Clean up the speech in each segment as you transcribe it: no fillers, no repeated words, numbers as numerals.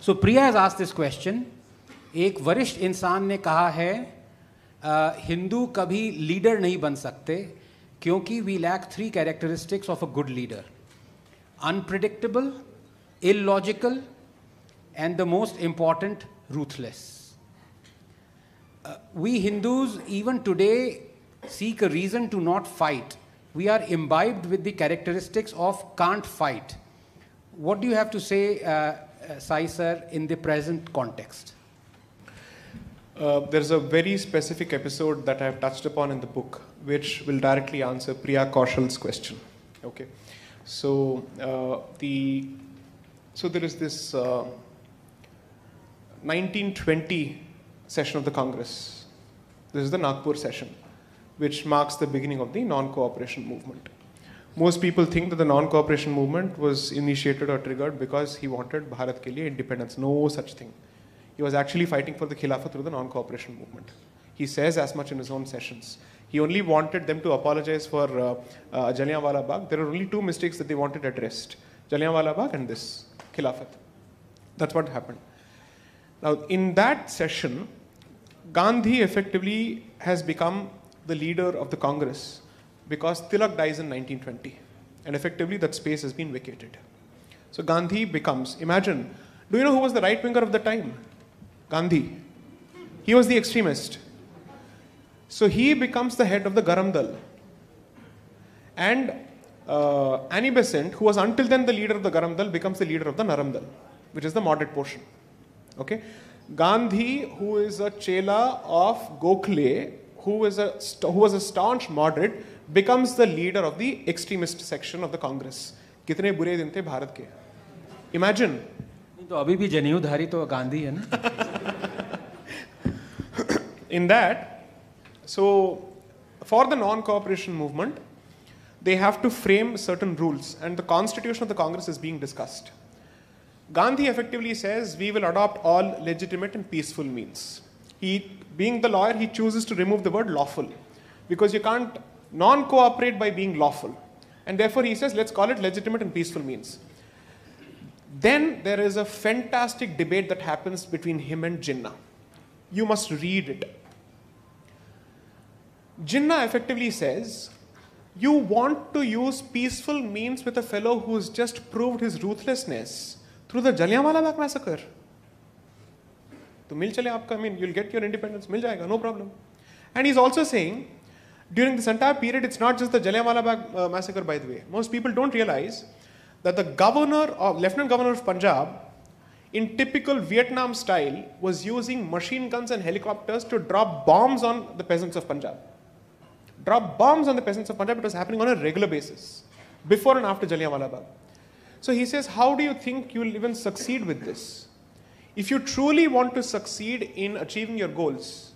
So Priya has asked this question. एक वरिष्ठ इंसान ने कहा है हिंदू कभी लीडर नहीं बन सकते क्योंकि we lack 3 characteristics of a good leader: unpredictable, illogical, and the most important, ruthless. We Hindus even today seek a reason to not fight. We are imbibed with the characteristics of can't fight. What do you have to say, Sai sir, in the present context? There's a very specific episode that I have touched upon in the book, which will directly answer Priya Kaushal's question. Okay, so there is this 1920 session of the Congress. This is the Nagpur session, which marks the beginning of the non-cooperation movement. Most people think that the non-cooperation movement was initiated or triggered because he wanted Bharat ke liye independence. No such thing. He was actually fighting for the Khilafat through the non-cooperation movement. He says as much in his own sessions. He only wanted them to apologize for Jallianwala Bagh. There are only 2 mistakes that they wanted addressed: Jallianwala Bagh and this Khilafat. That's what happened. Now, in that session, Gandhi effectively has become the leader of the Congress because Tilak dies in 1920, and effectively that space has been vacated. So Gandhi becomes, imagine, do you know who was the right winger of the time? Gandhi. He was the extremist. So he becomes the head of the Garam Dal. And Annie Besant, who was until then the leader of the Garam Dal, becomes the leader of the Naram Dal, which is the moderate portion. Okay? Gandhi, who is a chela of Gokhale, who was a staunch moderate, becomes the leader of the extremist section of the Congress. कितने बुरे दिन थे भारत के. Imagine. तो अभी भी जनेऊधारी तो गांधी है ना. In that, so for the non-cooperation movement, they have to frame certain rules, and the constitution of the Congress is being discussed. Gandhi effectively says we will adopt all legitimate and peaceful means. He, being the lawyer, he chooses to remove the word lawful because you can't non-cooperate by being lawful, and therefore he says let's call it legitimate and peaceful means. Then there is a fantastic debate that happens between him and Jinnah. You must read it. Jinnah effectively says, you want to use peaceful means with a fellow who has just proved his ruthlessness through the Jallianwala Bagh massacre. To mil chale aapka, I mean, you'll get your independence, mil jayega, no problem. And he's also saying, during this entire period, it's not just the Jallianwala Bagh massacre, by the way. Most people don't realize that the Lieutenant Governor of Punjab, in typical Vietnam style, was using machine guns and helicopters to drop bombs on the peasants of Punjab. Drop bombs on the peasants of Punjab. It was happening on a regular basis, before and after Jallianwala Bagh. So he says, how do you think you will even succeed with this? If you truly want to succeed in achieving your goals,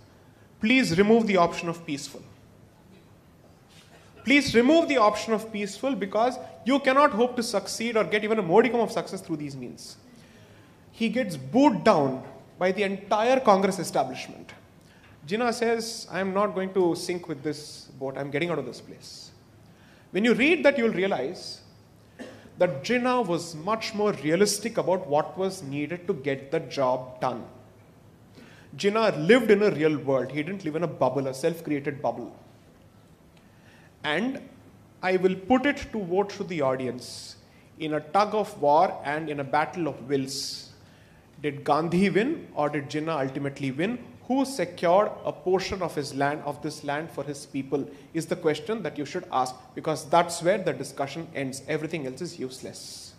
please remove the option of peaceful. Please remove the option of peaceful because you cannot hope to succeed or get even a modicum of success through these means. He gets booed down by the entire Congress establishment. Jinnah says, I am not going to sink with this boat. I am getting out of this place. When you read that, you will realize that Jinnah was much more realistic about what was needed to get the job done. Jinnah lived in a real world. He didn't live in a bubble, a self-created bubble. And I will put it to vote to the audience. In a tug of war and in a battle of wills, did Gandhi win or did Jinnah ultimately win? Who secured a portion of his land, of this land for his people, is the question that you should ask, because that's where the discussion ends. Everything else is useless.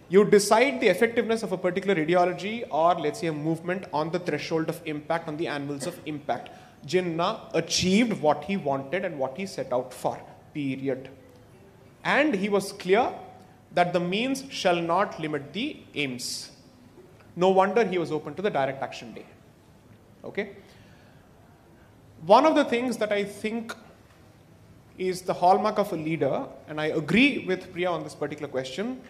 You decide the effectiveness of a particular ideology or, let's say, a movement on the threshold of impact, on the anvils of impact. Jinnah achieved what he wanted and what he set out for, period. And he was clear that the means shall not limit the aims. No wonder he was open to the direct action day. Okay? One of the things that I think is the hallmark of a leader, and I agree with Priya on this particular question,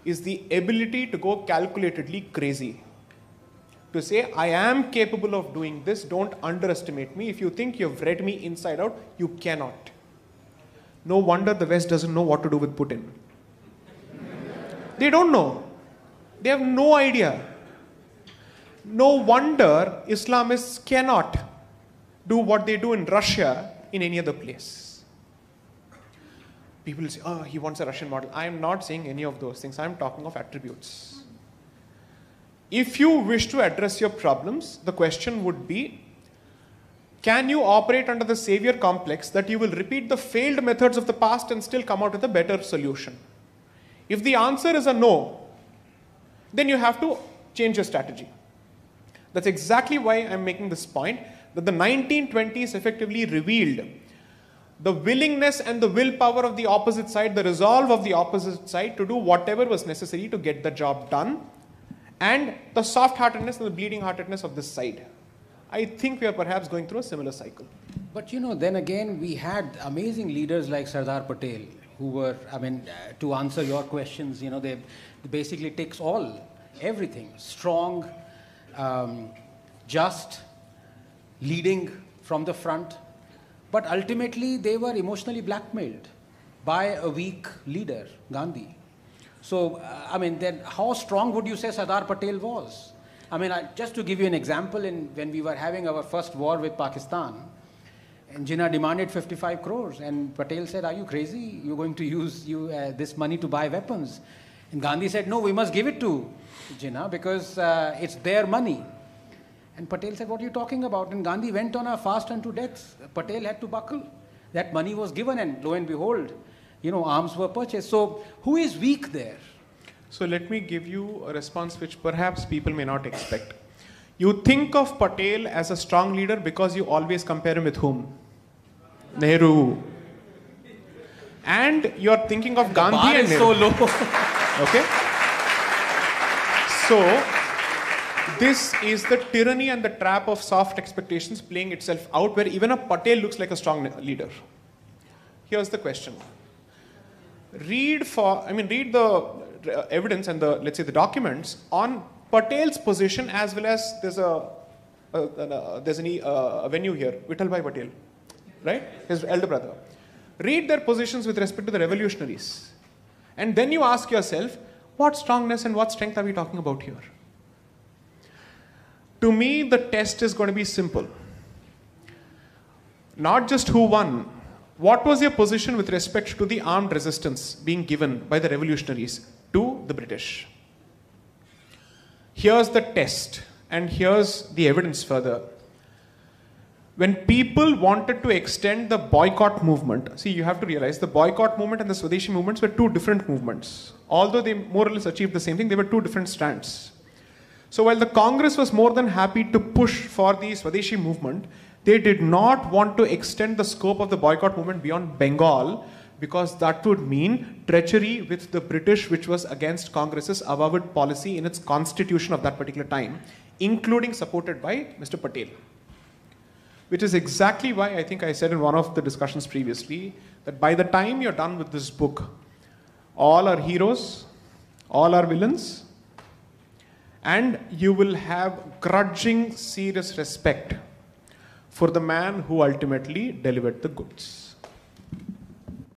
is the ability to go calculatedly crazy. To say, I am capable of doing this, don't underestimate me. If you think you've read me inside out, you cannot. No wonder the West doesn't know what to do with Putin. They don't know. They have no idea. No wonder Islamists cannot do what they do in Russia in any other place. People will say, oh, he wants a Russian model. I am not saying any of those things. I am talking of attributes. If you wish to address your problems, the question would be, can you operate under the savior complex that you will repeat the failed methods of the past and still come out with a better solution? If the answer is a no, then you have to change your strategy. That's exactly why I'm making this point, that the 1920s effectively revealed the willingness and the willpower of the opposite side, the resolve of the opposite side to do whatever was necessary to get the job done, and the soft-heartedness and the bleeding-heartedness of this side. I think we are perhaps going through a similar cycle. But then again, we had amazing leaders like Sardar Patel, who were, to answer your questions, they basically takes everything, strong, just, leading from the front. But ultimately, they were emotionally blackmailed by a weak leader, Gandhi. So, then how strong would you say Sardar Patel was? Just to give you an example, when we were having our first war with Pakistan, and Jinnah demanded 55 crores, and Patel said, are you crazy? You're going to use this money to buy weapons. And Gandhi said, no, we must give it to Jinnah because it's their money. And Patel said, what are you talking about? And Gandhi went on a fast unto death. Patel had to buckle. That money was given, and lo and behold, arms were purchased. So who is weak there? So let me give you a response which perhaps people may not expect. You think of Patel as a strong leader because you always compare him with whom? Nehru. And you're thinking of Gandhi and Nehru. So low. Okay? So, this is the tyranny and the trap of soft expectations playing itself out, where even a Patel looks like a strong leader. Here's the question. Read the evidence and let's say the documents on Patel's position, as well as there's a venue here, Vittalbhai Patel, right? His elder brother. Read their positions with respect to the revolutionaries. And then you ask yourself, what strongness and what strength are we talking about here? To me, the test is going to be simple. Not just who won. What was your position with respect to the armed resistance being given by the revolutionaries to the British? Here's the test, and here's the evidence further. When people wanted to extend the boycott movement, see, you have to realize the boycott movement and the Swadeshi movements were two different movements. Although they more or less achieved the same thing, they were two different strands. So while the Congress was more than happy to push for the Swadeshi movement, they did not want to extend the scope of the boycott movement beyond Bengal, because that would mean treachery with the British, which was against Congress's avowed policy in its constitution of that particular time, including supported by Mr. Patel. Which is exactly why I think I said in one of the discussions previously that by the time you're done with this book, all are heroes, all are villains, and you will have grudging, serious respect for the man who ultimately delivered the goods.